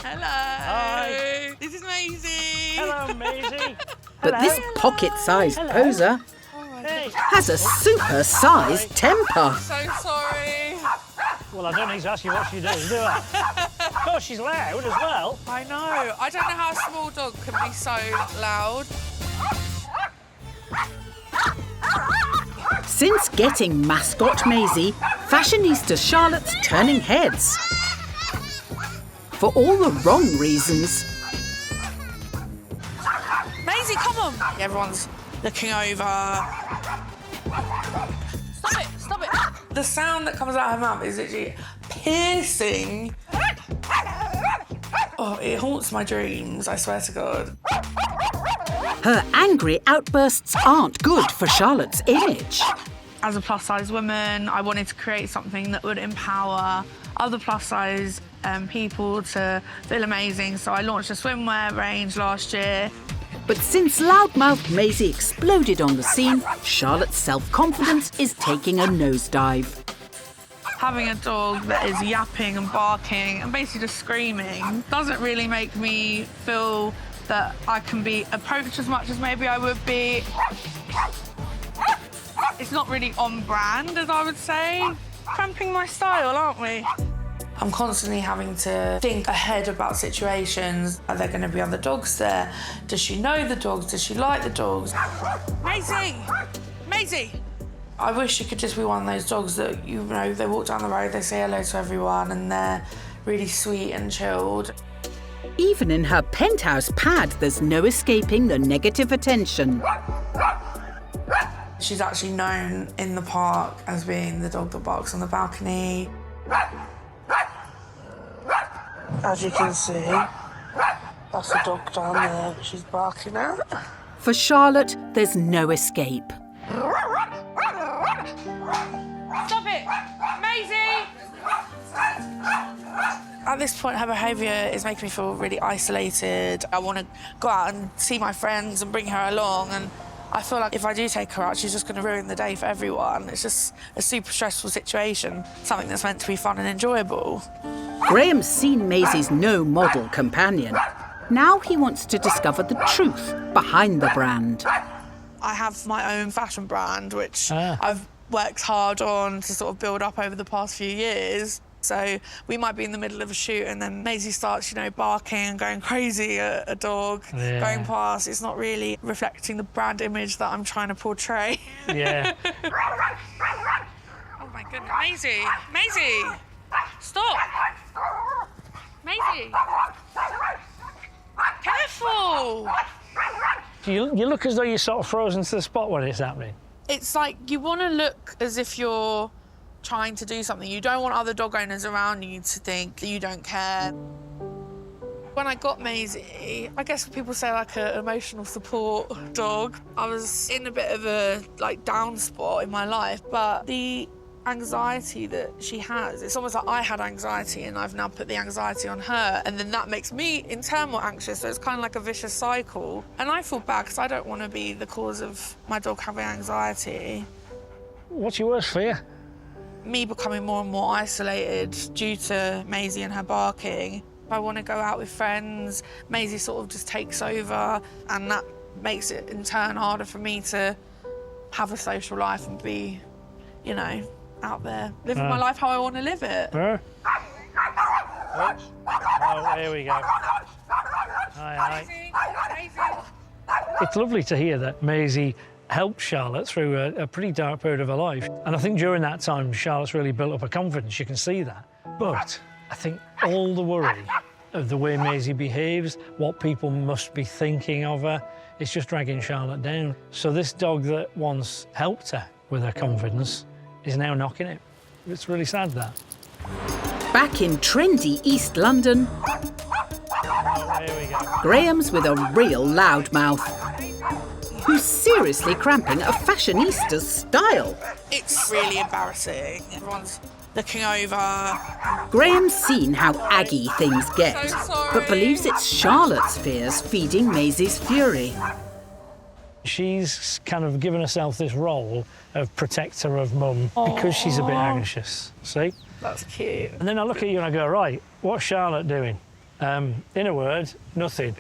Hello. Hi. This is Maisie. Hello, Maisie. But this pocket-sized poser Hey. has a super-sized temper. So sorry. Well, I don't need to ask you what she does, do I? Of course, she's loud as well. I know. I don't know how a small dog can be so loud. Since getting mascot Maisie, fashionista Charlotte's turning heads. For all the wrong reasons. Maisie, come on. Everyone's looking over. Stop it, stop it. The sound that comes out of her mouth is literally piercing. Oh, it haunts my dreams, I swear to God. Her angry outbursts aren't good for Charlotte's image. As a plus-size woman, I wanted to create something that would empower other plus-size people to feel amazing, so I launched a swimwear range last year. But since loudmouth Maisie exploded on the scene, Charlotte's self-confidence is taking a nosedive. Having a dog that is yapping and barking and basically just screaming doesn't really make me feel that I can be approached as much as maybe I would be. It's not really on brand, as I would say. Cramping my style, aren't we? I'm constantly having to think ahead about situations. Are there going to be other dogs there? Does she know the dogs? Does she like the dogs? Maisie! Maisie! I wish she could just be one of those dogs that, you know, they walk down the road, they say hello to everyone, and they're really sweet and chilled. Even in her penthouse pad, there's no escaping the negative attention. She's actually known in the park as being the dog that barks on the balcony. As you can see, that's the dog down there that she's barking at. For Charlotte, there's no escape. Stop it! Maisie! At this point, her behaviour is making me feel really isolated. I want to go out and see my friends and bring her along, and I feel like if I do take her out, she's just going to ruin the day for everyone. It's just a super stressful situation, something that's meant to be fun and enjoyable. Graham's seen Maisie's no model companion. Now he wants to discover the truth behind the brand. I have my own fashion brand, which I've worked hard on to sort of build up over the past few years. So we might be in the middle of a shoot and then Maisie starts, you know, barking and going crazy at a dog going past. It's not really reflecting the brand image that I'm trying to portray. Yeah. Oh my goodness, Maisie! Maisie! Stop! Maisie! Careful! You look as though you're sort of frozen to the spot when it's happening. It's like you want to look as if you're trying to do something. You don't want other dog owners around you to think that you don't care. When I got Maisie, I guess people say like an emotional support dog. I was in a bit of a down spot in my life, but the anxiety that she has, it's almost like I had anxiety and I've now put the anxiety on her, and then that makes me in turn more anxious, so it's kind of like a vicious cycle. And I feel bad because I don't want to be the cause of my dog having anxiety. What's your worst fear? Me becoming more and more isolated due to Maisie and her barking. I want to go out with friends, Maisie sort of just takes over, and that makes it in turn harder for me to have a social life and be, you know, out there, living my life how I want to live it. Oh, here we go. Hi. It's lovely to hear that Maisie helped Charlotte through a pretty dark period of her life. And I think during that time, Charlotte's really built up her confidence. You can see that. But I think all the worry of the way Maisie behaves, what people must be thinking of her, it's just dragging Charlotte down. So this dog that once helped her with her confidence is now knocking it. It's really sad, that. Back in trendy East London, Here we go. Graham's with a real loudmouth who's seriously cramping a fashionista's style. It's really embarrassing. Everyone's looking over. Graham's seen how aggy things get, So sorry. but believes it's Charlotte's fears feeding Maisie's fury. She's kind of given herself this role of protector of mum because she's a bit anxious, see? That's cute. And then I look at you and I go, right, what's Charlotte doing? In a word, nothing.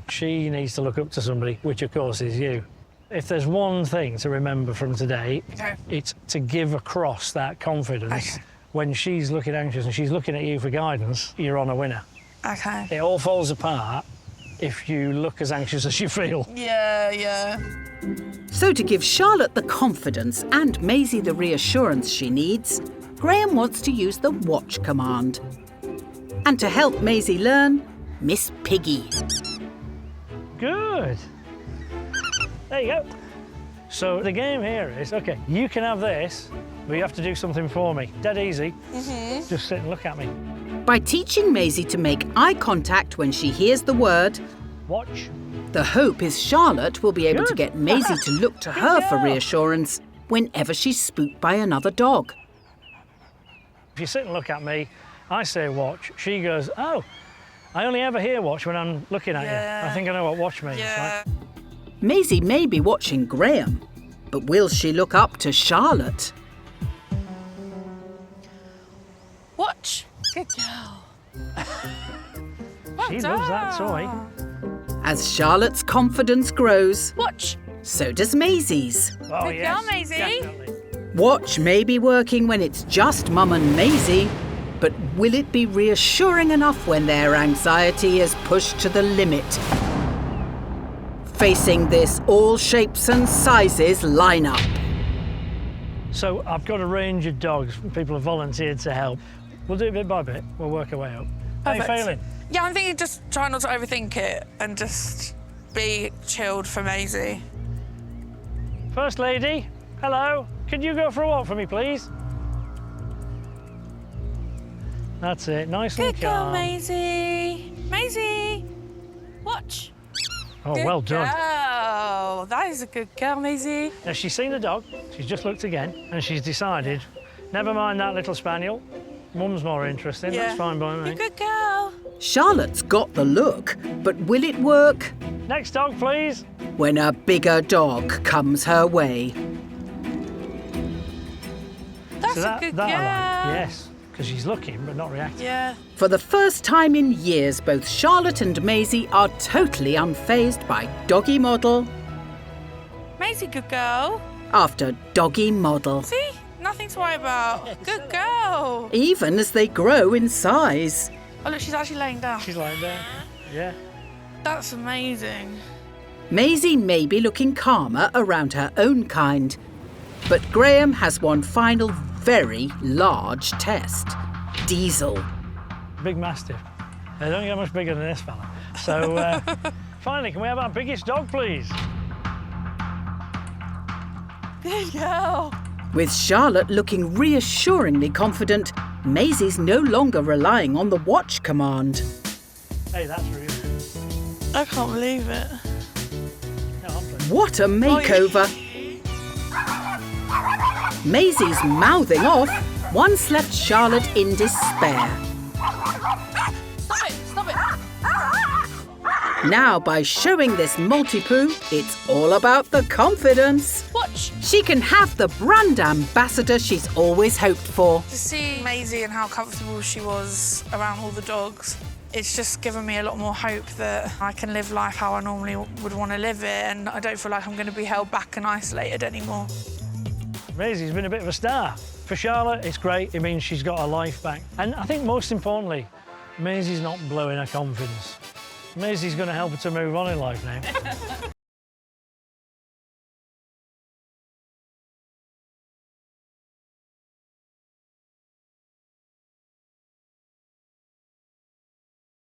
She needs to look up to somebody, which of course is you. If there's one thing to remember from today, it's to give across that confidence. When she's looking anxious and she's looking at you for guidance, you're on a winner. Okay. It all falls apart if you look as anxious as you feel. Yeah, yeah. So to give Charlotte the confidence and Maisie the reassurance she needs, Graham wants to use the watch command. And to help Maisie learn, Miss Piggy. Good. There you go. So the game here is, OK, you can have this, but you have to do something for me. Dead easy. Just sit and look at me. By teaching Maisie to make eye contact when she hears the word, watch, the hope is Charlotte will be able to get Maisie to look to her for reassurance whenever she's spooked by another dog. If you sit and look at me, I say watch, she goes, oh, I only ever hear watch when I'm looking at you. I think I know what watch means, right? Maisie may be watching Graham, but will she look up to Charlotte? Watch. Good girl. She loves that toy. As Charlotte's confidence grows, Watch. so does Maisie's. Oh, Good yes, girl, Maisie. definitely. Watch may be working when it's just Mum and Maisie, but will it be reassuring enough when their anxiety is pushed to the limit? Facing this all shapes and sizes lineup. So I've got a range of dogs. People have volunteered to help. We'll do it bit by bit. We'll work our way up. How you Perfect. feeling? Yeah, I'm thinking just try not to overthink it and just be chilled for Maisie. First lady, hello. Could you go for a walk for me, please? That's it. Nice and Good girl, calm. Maisie. Maisie. Watch. Oh, Good well done. girl. That is a good girl, Maisie. Now, she's seen the dog, she's just looked again, and she's decided, never mind that little spaniel, Mum's more interesting, that's fine by me. You're a good girl. Charlotte's got the look, but will it work Next dog, please. when a bigger dog comes her way? That's So a good that girl. I like. Yes, because she's looking but not reacting. Yeah. For the first time in years, both Charlotte and Maisie are totally unfazed by doggy model Maisie, good girl. after doggy model, See? Nothing to worry about. Good girl. even as they grow in size. Oh, look, she's actually laying down. She's lying there. Yeah. That's amazing. Maisie may be looking calmer around her own kind, but Graham has one final very large test. Diesel. Big Mastiff. They don't get much bigger than this fella. So, finally, can we have our biggest dog, please? Good girl. With Charlotte looking reassuringly confident, Maisie's no longer relying on the watch command. Hey, that's rude. I can't believe it. No, I'm pleased. What a makeover! Maisie's mouthing off once left Charlotte in despair. Stop it. Stop it. Now, by showing this multi-poo, it's all about the confidence. Watch. She can have the brand ambassador she's always hoped for. To see Maisie and how comfortable she was around all the dogs, it's just given me a lot more hope that I can live life how I normally would want to live it, and I don't feel like I'm going to be held back and isolated anymore. Maisie's been a bit of a star. For Charlotte, it's great. It means she's got her life back. And I think most importantly, Maisie's not blowing her confidence. Maisie's going to help her to move on in life now.